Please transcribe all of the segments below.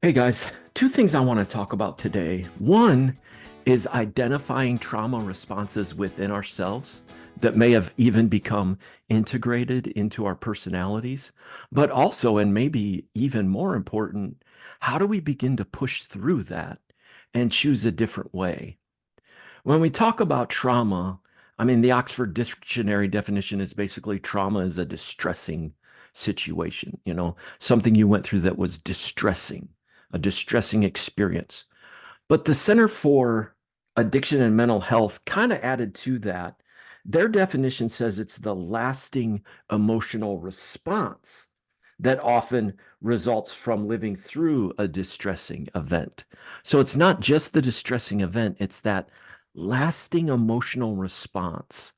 Hey guys, two things I want to talk about today. One is identifying trauma responses within ourselves that may have even become integrated into our personalities, but also, and maybe even more important, how do we begin to push through that and choose a different way? When we talk about trauma, I mean, the Oxford Dictionary definition is basically trauma is a distressing situation, something you went through that was distressing, a distressing experience. But the Center for Addiction and Mental Health kind of added to that. Their definition says it's the lasting emotional response that often results from living through a distressing event. So it's not just the distressing event, it's that lasting emotional response.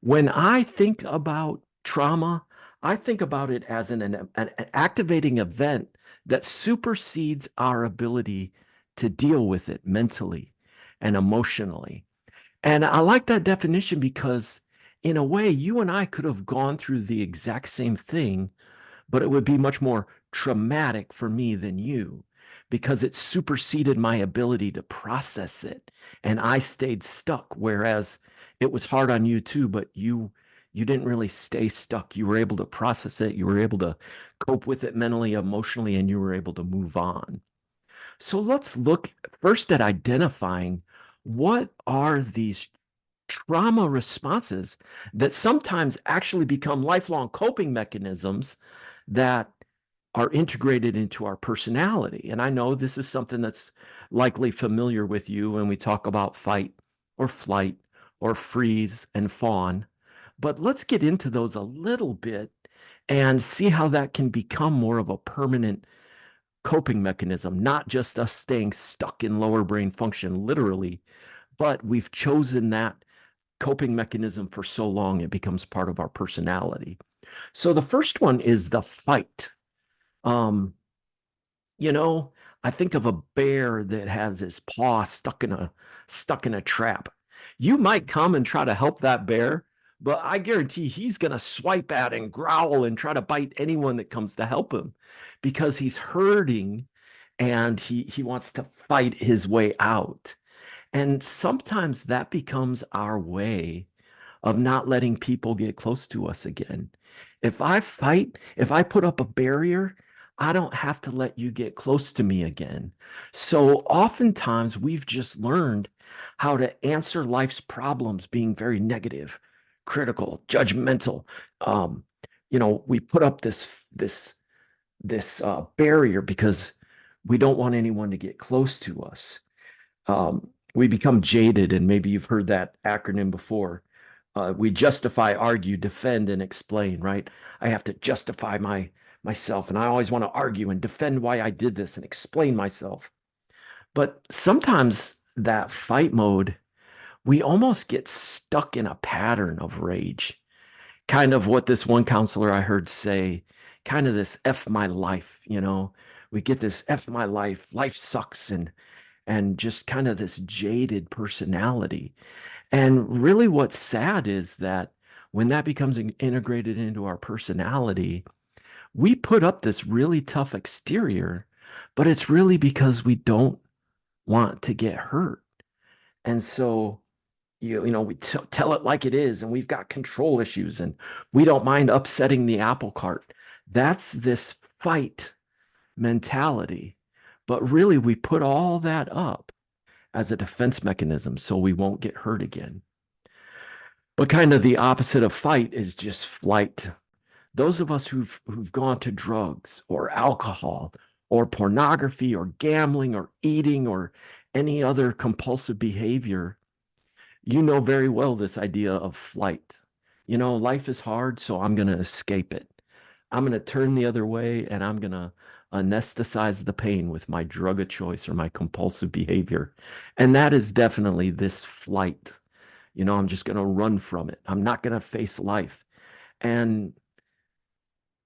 When I think about trauma, I think about it as an activating event that supersedes our ability to deal with it mentally and emotionally. And I like that definition because, in a way, you and I could have gone through the exact same thing, but it would be much more traumatic for me than you because it superseded my ability to process it. And I stayed stuck, whereas it was hard on you too, but you didn't really stay stuck. You were able to process it, you were able to cope with it mentally, emotionally, and you were able to move on. So let's look first at identifying what are these trauma responses that sometimes actually become lifelong coping mechanisms that are integrated into our personality. And I know this is something that's likely familiar with you when we talk about fight or flight or freeze and fawn. But let's get into those a little bit and see how that can become more of a permanent coping mechanism, not just us staying stuck in lower brain function, literally, but we've chosen that coping mechanism for so long it becomes part of our personality. So the first one is the fight. Um, you know, I think of a bear that has his paw stuck in a trap. You might come and try to help that bear, but I guarantee he's going to swipe at and growl and try to bite anyone that comes to help him because he's hurting and he wants to fight his way out. And sometimes that becomes our way of not letting people get close to us again. If I fight, if I put up a barrier, I don't have to let you get close to me again. So oftentimes we've just learned how to answer life's problems being very negative, critical, judgmental. Um, we put up this barrier because we don't want anyone to get close to us. We become jaded, and maybe you've heard that acronym before. We justify, argue, defend, and explain, right? I have to justify myself, and I always want to argue and defend why I did this and explain myself. But sometimes that fight mode, we almost get stuck in a pattern of rage. Kind of what this one counselor I heard say, kind of this F my life. We get this F my life sucks, and just kind of this jaded personality. And really, what's sad is that when that becomes integrated into our personality, we put up this really tough exterior, but it's really because we don't want to get hurt. And so, we tell it like it is, and we've got control issues, and we don't mind upsetting the apple cart. That's this fight mentality. But really, we put all that up as a defense mechanism so we won't get hurt again. But kind of the opposite of fight is just flight. Those of us who've gone to drugs or alcohol or pornography or gambling or eating or any other compulsive behavior, you know very well this idea of flight. Life is hard, so I'm going to escape it. I'm going to turn the other way and I'm going to anesthetize the pain with my drug of choice or my compulsive behavior. And that is definitely this flight. I'm just going to run from it. I'm not going to face life. And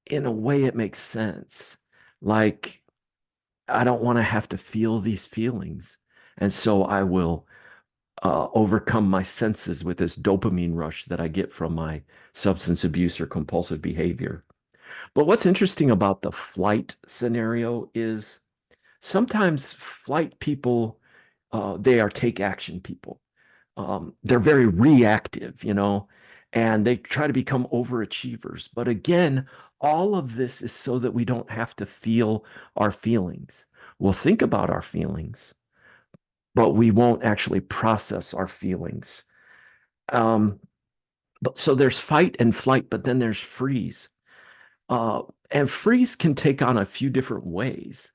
in a way, it makes sense. Like, I don't want to have to feel these feelings. And so I will overcome my senses with this dopamine rush that I get from my substance abuse or compulsive behavior. But what's interesting about the flight scenario is Sometimes flight people, they are take action people. They're very reactive, and they try to become overachievers. But again, all of this is so that we don't have to feel our feelings. We'll think about our feelings, but we won't actually process our feelings. Um, but so there's fight and flight, but then there's freeze. Uh, and freeze can take on a few different ways.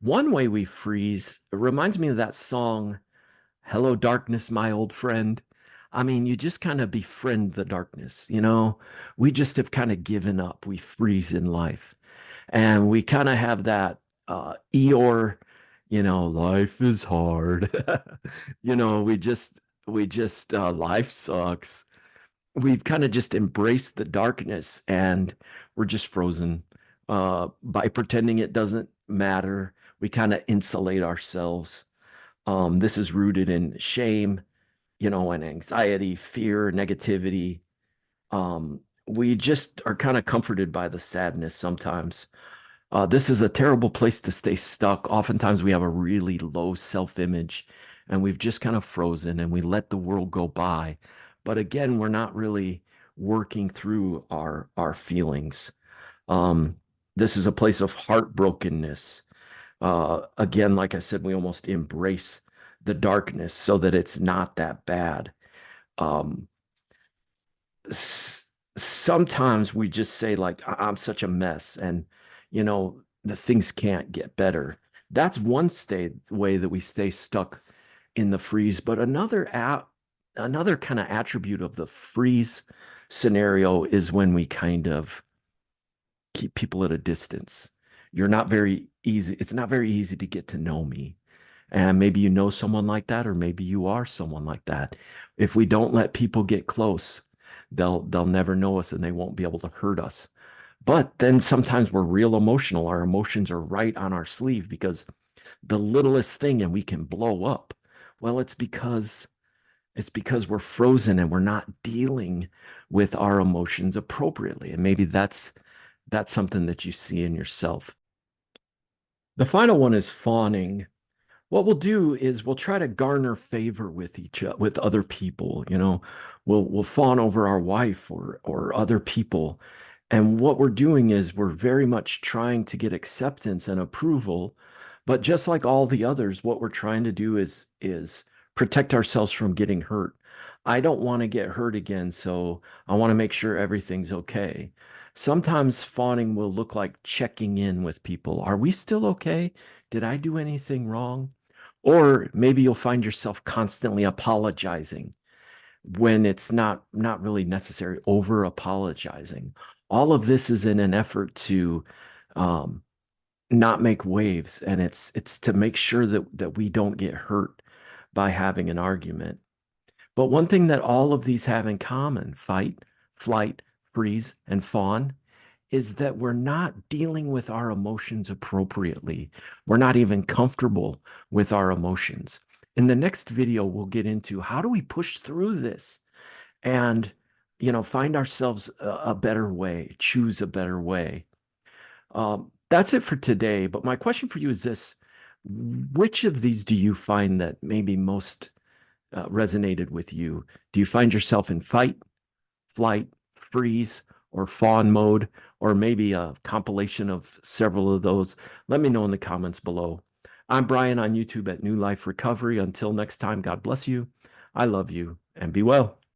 One way we freeze, it reminds me of that song, Hello, Darkness, My Old Friend. I mean, you just kind of befriend the darkness, We just have kind of given up. We freeze in life. And we kind of have that Eeyore, life is hard. Life sucks. We've kind of just embraced the darkness and we're just frozen. By pretending it doesn't matter, we kind of insulate ourselves. This is rooted in shame, and anxiety, fear, negativity. We just are kind of comforted by the sadness sometimes. This is a terrible place to stay stuck. Oftentimes, we have a really low self-image and we've just kind of frozen and we let the world go by. But again, we're not really working through our feelings. Um, this is a place of heartbrokenness. Again, like I said, we almost embrace the darkness so that it's not that bad. Um, Sometimes we just say like, I'm such a mess and, the things can't get better. That's one way that we stay stuck in the freeze. But another kind of attribute of the freeze scenario is when we kind of keep people at a distance. You're not very easy. It's not very easy to get to know me. And maybe you know someone like that, or maybe you are someone like that. If we don't let people get close, they'll never know us and they won't be able to hurt us. But then sometimes we're real emotional. Our emotions are right on our sleeve because the littlest thing and we can blow up. Well, it's because we're frozen and we're not dealing with our emotions appropriately. And maybe that's something that you see in yourself. The final one is fawning. What we'll do is we'll try to garner favor with with other people, We'll fawn over our wife or other people. And what we're doing is we're very much trying to get acceptance and approval. But just like all the others, what we're trying to do is protect ourselves from getting hurt. I don't want to get hurt again, so I want to make sure everything's okay. Sometimes fawning will look like checking in with people. Are we still okay? Did I do anything wrong? Or maybe you'll find yourself constantly apologizing when it's not really necessary, over apologizing. All of this is in an effort to um, not make waves, and it's to make sure that we don't get hurt by having an argument. But one thing that all of these have in common, fight, flight, freeze, and fawn, is that we're not dealing with our emotions appropriately. We're not even comfortable with our emotions. In the next video, we'll get into how do we push through this and, find ourselves a better way, choose a better way. That's it for today. But my question for you is this: which of these do you find that maybe most resonated with you? Do you find yourself in fight, flight, freeze, or fawn mode, or maybe a compilation of several of those? Let me know in the comments below. I'm Brian on YouTube at New Life Recovery. Until next time, God bless you. I love you and be well.